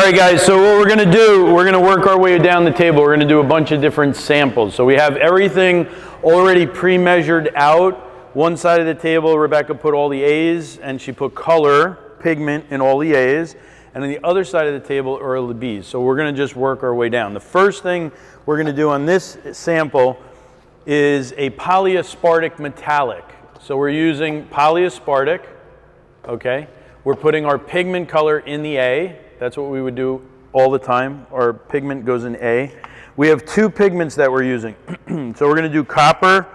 right, guys, so what we're gonna do, we're gonna work our way down the table. We're gonna do a bunch of different samples. So we have everything already pre-measured out. One side of the table, Rebecca put all the A's, and she put color, pigment in all the A's. And on the other side of the table are the B's. So we're gonna just work our way down. The first thing we're gonna do on this sample is a polyaspartic metallic. So we're using polyaspartic, okay? We're putting our pigment color in the A. That's what we would do all the time. Our pigment goes in A. We have two pigments that we're using. So we're gonna do copper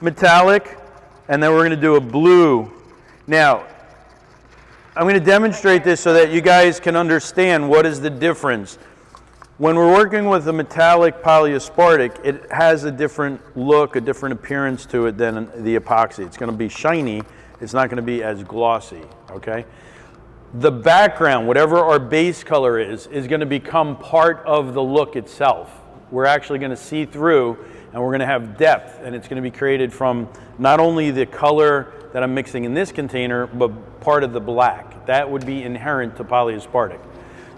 metallic, and then we're gonna do a blue. Now, I'm gonna demonstrate this so that you guys can understand what is the difference. When we're working with a metallic polyaspartic, it has a different look, a different appearance to it than the epoxy. It's gonna be shiny, it's not gonna be as glossy, okay? The background, whatever our base color is gonna become part of the look itself. We're actually gonna see through, and we're gonna have depth, and it's gonna be created from not only the color that I'm mixing in this container, but part of the black. That would be inherent to polyaspartic.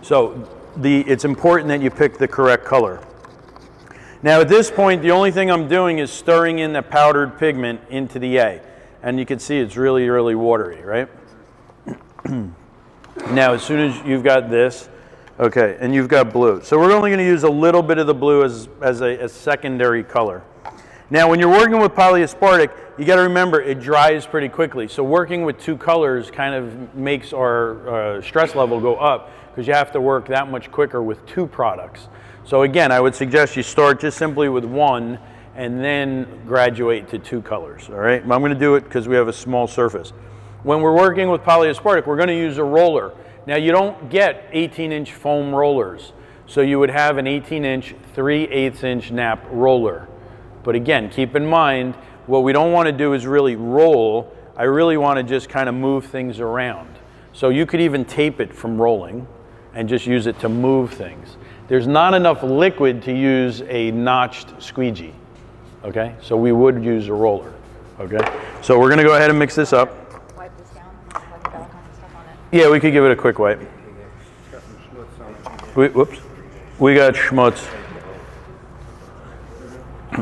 So it's important that you pick the correct color. Now at this point, the only thing I'm doing is stirring in the powdered pigment into the A. And you can see it's really, really watery, right? Now, as soon as you've got this, okay, and you've got blue. So we're only gonna use a little bit of the blue as a secondary color. Now, when you're working with polyaspartic, you gotta remember it dries pretty quickly. So working with two colors kind of makes our stress level go up because you have to work that much quicker with two products. So again, I would suggest you start just simply with one and then graduate to two colors, all right? I'm gonna do it because we have a small surface. When we're working with polyaspartic, we're gonna use a roller. Now, you don't get 18-inch foam rollers. So you would have an 18-inch, 3/8 inch nap roller. But again, keep in mind, what we don't want to do is really roll. I really want to just kind of move things around. So you could even tape it from rolling and just use it to move things. There's not enough liquid to use a notched squeegee, okay? So we would use a roller, okay? So we're gonna go ahead and mix this up. Wipe this down, like you got all kinds of stuff on it. Yeah, we could give it a quick wipe. Whoops, we got schmutz.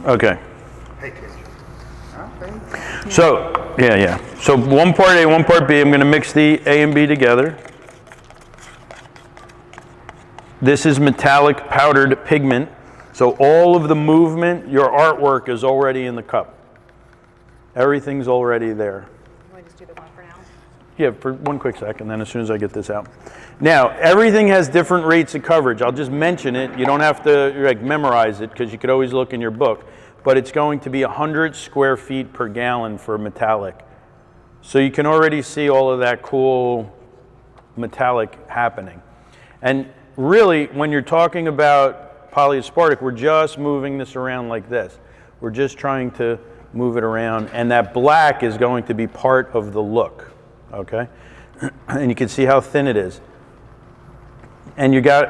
Okay. So, yeah. So one part A, one part B. I'm going to mix the A and B together. This is metallic powdered pigment. So all of the movement, your artwork is already in the cup. Everything's already there. You want to just do the one for now? Yeah, for one quick second, then as soon as I get this out. Now, everything has different rates of coverage. I'll just mention it. You don't have to like memorize it because you could always look in your book. But it's going to be 100 square feet per gallon for metallic. So you can already see all of that cool metallic happening. And really, when you're talking about polyaspartic, we're just moving this around like this. We're just trying to move it around, and that black is going to be part of the look, okay? And you can see how thin it is. And you got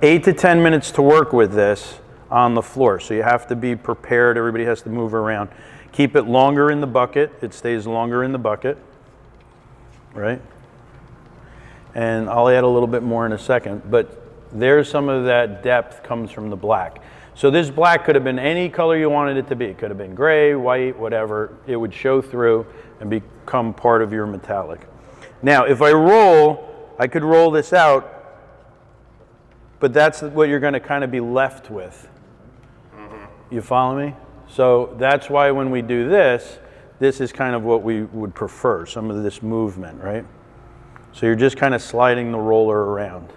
8 to 10 minutes to work with this on the floor, so you have to be prepared. Everybody has to move around. Keep it longer in the bucket. It stays longer in the bucket, right? And I'll add a little bit more in a second, but there's some of that depth comes from the black. So this black could have been any color you wanted it to be. It could have been gray, white, whatever. It would show through and become part of your metallic. Now, if I roll, I could roll this out, but that's what you're going to kind of be left with. You follow me? So that's why when we do this, this is kind of what we would prefer, some of this movement, right? So you're just kind of sliding the roller around.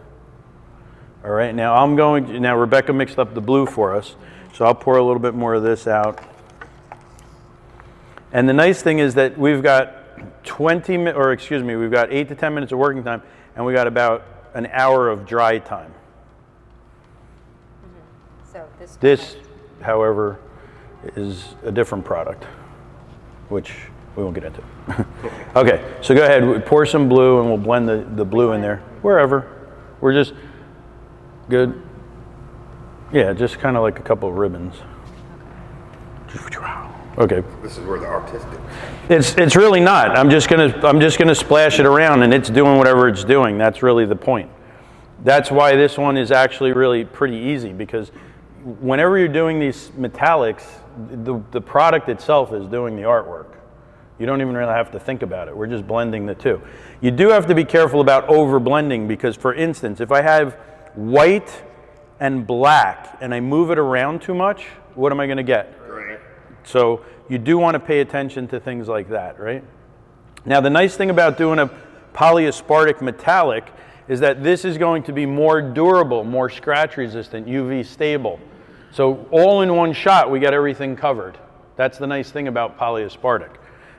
All right, now Rebecca mixed up the blue for us, so I'll pour a little bit more of this out. And the nice thing is that we've got we've got 8 to 10 minutes of working time, and we got about an hour of dry time. So this, however, is a different product, which we won't get into. Okay, so go ahead, pour some blue, and we'll blend the blue in there, wherever. We're just good. Yeah, just kind of like a couple of ribbons. Okay. This is where the artistic. It's really not. I'm just gonna splash it around, and it's doing whatever it's doing. That's really the point. That's why this one is actually really pretty easy, because whenever you're doing these metallics, the product itself is doing the artwork. You don't even really have to think about it. We're just blending the two. You do have to be careful about over blending, because for instance, if I have white and black and I move it around too much, what am I going to get? Right. So you do want to pay attention to things like that, right? Now the nice thing about doing a polyaspartic metallic is that this is going to be more durable, more scratch resistant, UV stable. So all in one shot we got everything covered. That's the nice thing about polyaspartic.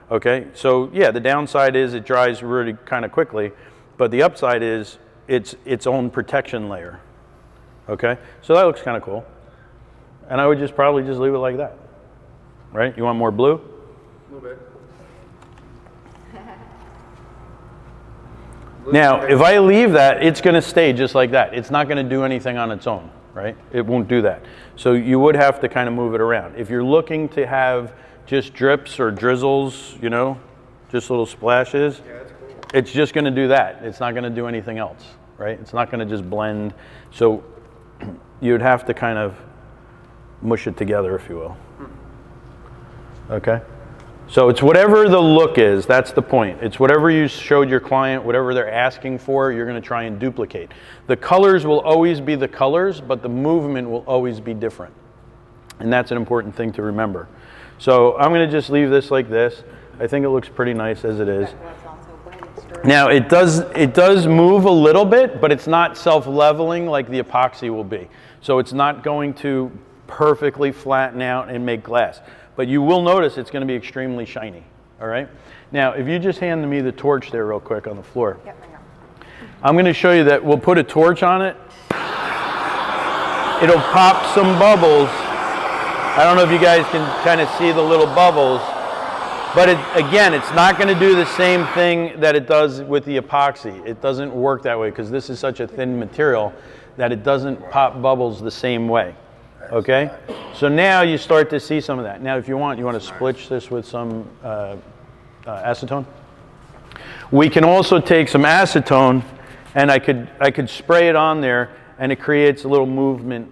Okay, so yeah, the downside is it dries really kind of quickly, but the upside is it's its own protection layer. Okay, so that looks kind of cool. And I would just probably just leave it like that. Right? You want more blue? A little bit. Now, if I leave that, it's going to stay just like that. It's not going to do anything on its own, right? It won't do that. So you would have to kind of move it around. If you're looking to have just drips or drizzles, you know, just little splashes, Yeah, that's cool. it's just going to do that. It's not going to do anything else, right? It's not going to just blend. So you'd have to kind of mush it together, if you will. Okay? So it's whatever the look is, that's the point. It's whatever you showed your client, whatever they're asking for, you're going to try and duplicate. The colors will always be the colors, but the movement will always be different. And that's an important thing to remember. So I'm going to just leave this like this. I think it looks pretty nice as it is. Now it does move a little bit, but it's not self-leveling like the epoxy will be. So it's not going to perfectly flatten out and make glass. But you will notice it's going to be extremely shiny. All right? Now, if you just hand me the torch there real quick on the floor. Yep, I know. I'm going to show you that we'll put a torch on it. It'll pop some bubbles. I don't know if you guys can kind of see the little bubbles. But again, it's not going to do the same thing that it does with the epoxy. It doesn't work that way because this is such a thin material that it doesn't pop bubbles the same way. Okay? So now you start to see some of that. Now if you want to splitch this with some acetone? We can also take some acetone and I could spray it on there and it creates a little movement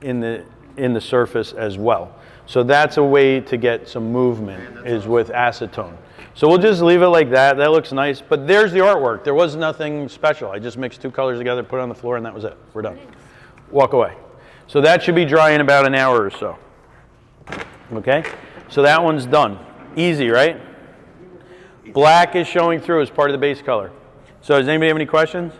in the surface as well. So that's a way to get some movement is with acetone. So we'll just leave it like that. That looks nice. But there's the artwork. There was nothing special. I just mixed two colors together, put it on the floor, and that was it. We're done. Walk away. So that should be dry in about an hour or so. Okay? So that one's done. Easy, right? Black is showing through as part of the base color. So does anybody have any questions?